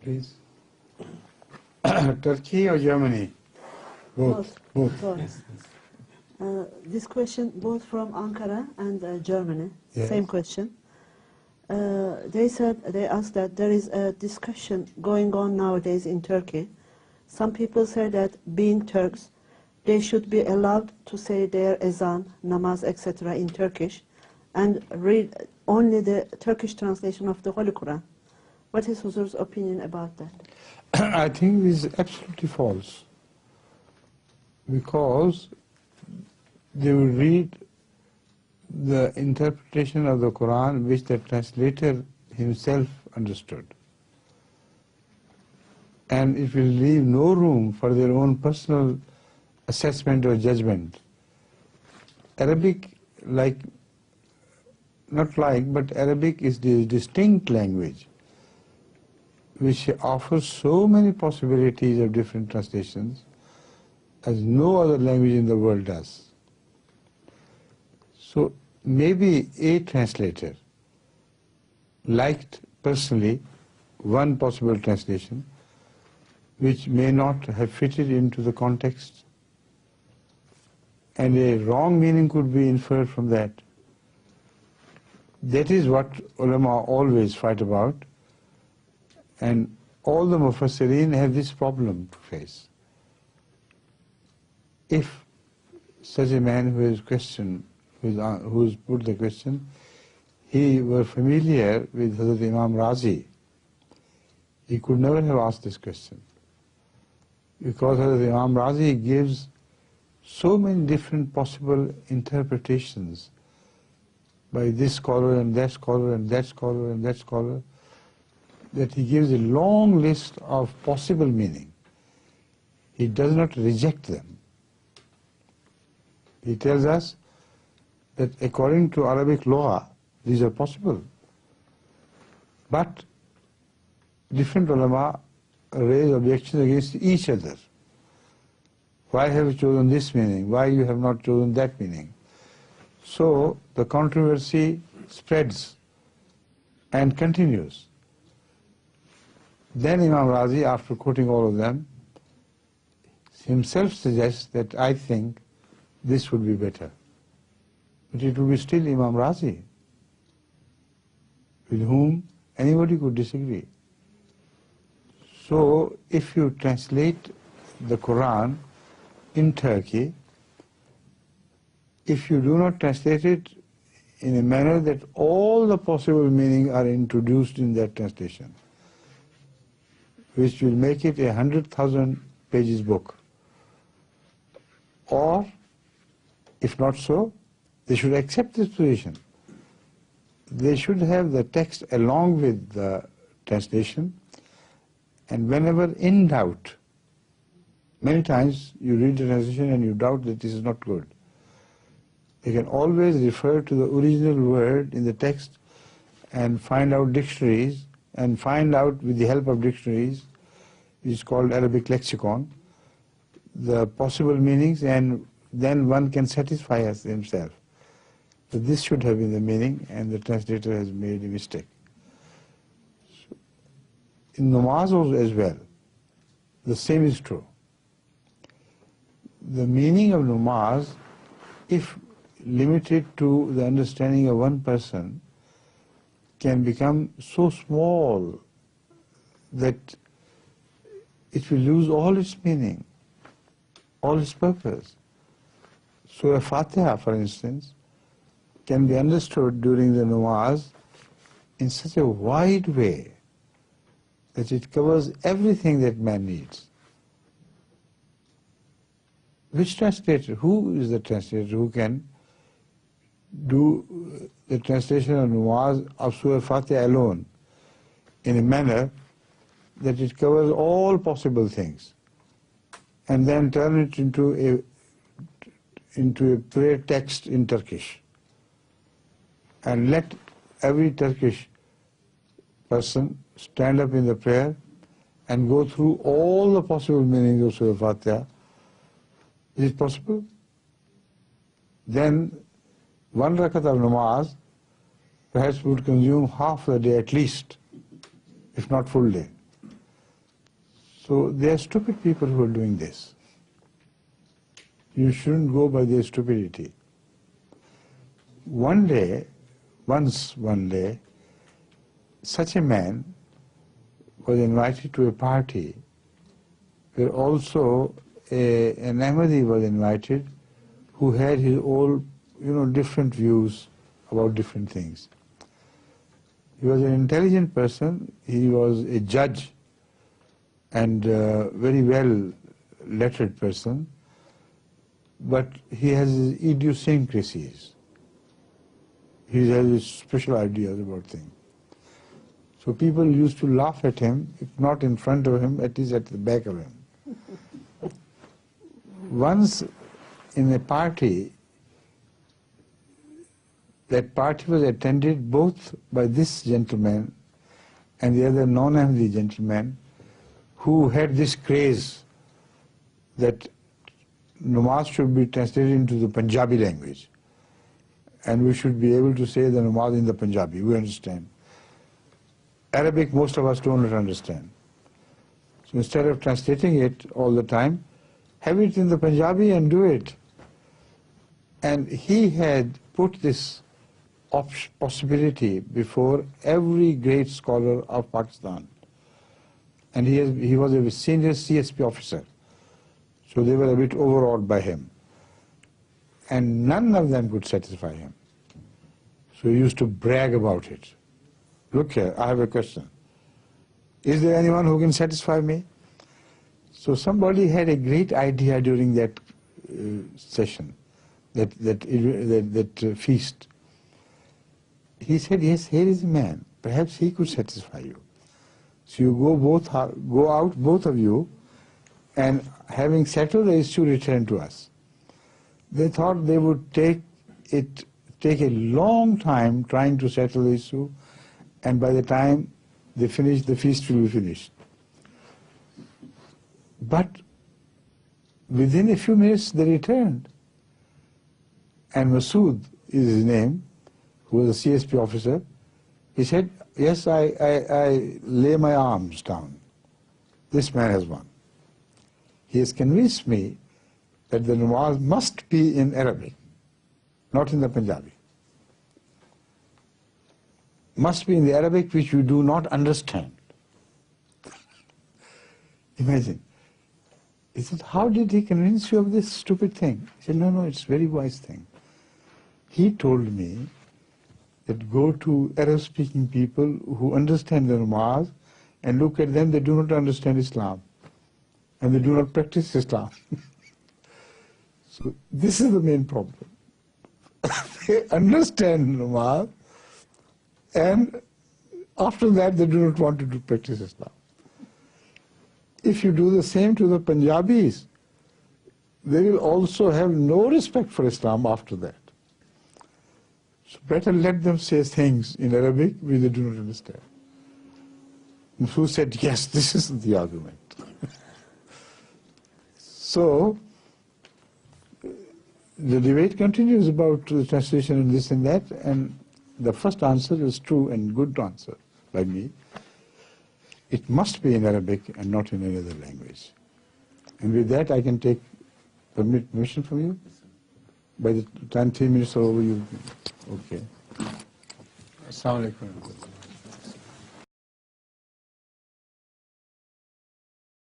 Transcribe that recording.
please. Turkey or Germany? Both. Both. This question both from Ankara and Germany. Yes. Same question. They asked that there is a discussion going on nowadays in Turkey. Some people say that being Turks, they should be allowed to say their ezan, namaz, etc. in Turkish and read only the Turkish translation of the Holy Quran. What is Huzur's opinion about that? I think this is absolutely false, because they will read the interpretation of the Quran which the translator himself understood, and it will leave no room for their own personal assessment or judgment. Arabic, but Arabic is the distinct language which offers so many possibilities of different translations as no other language in the world does. So maybe a translator liked personally one possible translation which may not have fitted into the context, and a wrong meaning could be inferred from that. That is what ulama always fight about, and all the mufassirin have this problem to face. If such a man who has put the question, he were familiar with Hazrat Imam Razi, he could never have asked this question, because Hazrat Imam Razi gives so many different possible interpretations by this scholar and that scholar and that scholar and that scholar, that he gives a long list of possible meaning. He does not reject them. He tells us that according to Arabic lugha, these are possible. But different ulama raise objections against each other. Why have you chosen this meaning? Why you have not chosen that meaning? So the controversy spreads and continues. Then Imam Razi, after quoting all of them, himself suggests that I think this would be better. But it would be still Imam Razi, with whom anybody could disagree. So if you translate the Quran in Turkey, if you do not translate it in a manner that all the possible meaning are introduced in that translation, which will make it a 100,000 pages book, or if not so, they should accept this position. They should have the text along with the translation, and whenever in doubt, many times you read the translation and you doubt that this is not good, you can always refer to the original word in the text and find out dictionaries, and find out with the help of dictionaries, which is called Arabic lexicon, the possible meanings, and then one can satisfy us himself that this should have been the meaning and the translator has made a mistake. So, in namaz also as well, the same is true. The meaning of namaz, if limited to the understanding of one person, can become so small that it will lose all its meaning, all its purpose. So a Fatiha, for instance, can be understood during the namaz in such a wide way that it covers everything that man needs. Which translator? Who is the translator who can do the translation of namaz of Surah Fatiha alone in a manner that it covers all possible things, and then turn it into a prayer text in Turkish, and let every Turkish person stand up in the prayer and go through all the possible meanings of Surah Fatiha? Is it possible? Then one rakat of namaz perhaps would consume half the day at least, if not full day. So there are stupid people who are doing this. You shouldn't go by their stupidity. One day, such a man was invited to a party where also an Ahmadi was invited who had his own, different views about different things. He was an intelligent person, he was a judge and very well lettered person, but he has his idiosyncrasies. He has his special ideas about things. So people used to laugh at him, if not in front of him, at least at the back of him. Once in a party, that party was attended both by this gentleman and the other non-Ahmadi gentleman who had this craze that namaz should be translated into the Punjabi language and we should be able to say the namaz in the Punjabi, we understand. Arabic most of us don't understand. So instead of translating it all the time, have it in the Punjabi and do it. And he had put this possibility before every great scholar of Pakistan. And he was a senior CSP officer. So they were a bit overawed by him. And none of them could satisfy him. So he used to brag about it. Look here, I have a question. Is there anyone who can satisfy me? So somebody had a great idea during that session, that feast. He said, yes, here is a man. Perhaps he could satisfy you. So you go out, both of you, and having settled the issue, return to us. They thought they would take a long time trying to settle the issue, and by the time they finish, the feast will be finished. But within a few minutes they returned. And Masood is his name, who was a CSP officer. He said, yes, I lay my arms down. This man has won. He has convinced me that the namaz must be in Arabic, not in the Punjabi. Must be in the Arabic which you do not understand. Imagine. He said, how did he convince you of this stupid thing? He said, no, it's a very wise thing. He told me that go to Arab-speaking people who understand the namaz and look at them, they do not understand Islam. And they do not practice Islam. So this is the main problem. They understand namaz, and after that they do not want to practice Islam. If you do the same to the Punjabis, they will also have no respect for Islam after that. So better let them say things in Arabic which they do not understand. And who said, yes, this is the argument. So the debate continues about the translation and this and that, and the first answer is true and good answer by me. It must be in Arabic and not in any other language. And with that, I can take permission from you? By the time 3 minutes are over, you... Okay. Assalamu alaikum.